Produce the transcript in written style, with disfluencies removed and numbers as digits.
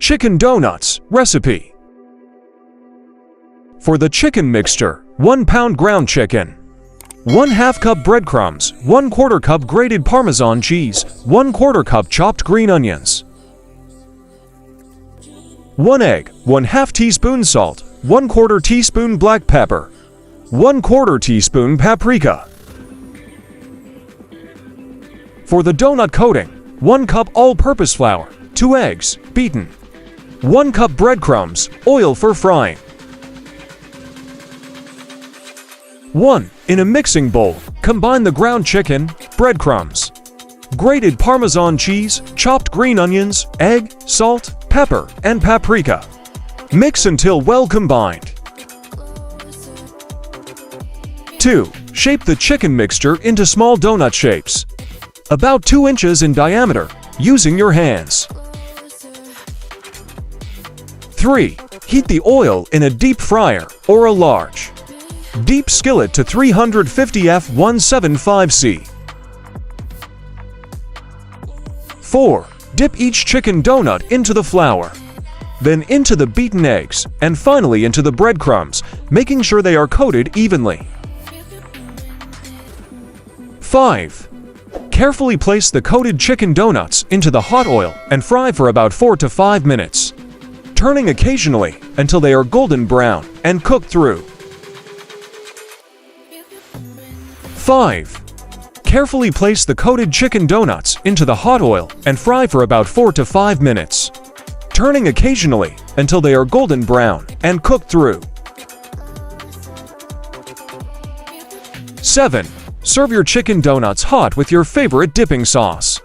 Chicken donuts recipe. For the chicken mixture, 1 pound ground chicken, 1/2 cup breadcrumbs, 1/4 cup grated Parmesan cheese, 1/4 cup chopped green onions, 1 egg, 1/2 teaspoon salt, 1/4 teaspoon black pepper, 1/4 teaspoon paprika. For the donut coating, 1 cup all-purpose flour, 2 eggs, beaten, 1 cup breadcrumbs, oil for frying. 1. In a mixing bowl, combine the ground chicken, breadcrumbs, grated Parmesan cheese, chopped green onions, egg, salt, pepper, and paprika. Mix until well combined. 2. Shape the chicken mixture into small donut shapes, about 2 inches in diameter, using your hands. 3. Heat the oil in a deep fryer or a large, deep skillet to 350 F 175C. 4. Dip each chicken donut into the flour, then into the beaten eggs, and finally into the breadcrumbs, making sure they are coated evenly. 5. Carefully place the coated chicken donuts into the hot oil and fry for about 4 to 5 minutes, turning occasionally until they are golden brown and cooked through. 5. Carefully place the coated chicken donuts into the hot oil and fry for about 4 to 5 minutes, turning occasionally until they are golden brown and cooked through. 7. Serve your chicken donuts hot with your favorite dipping sauce.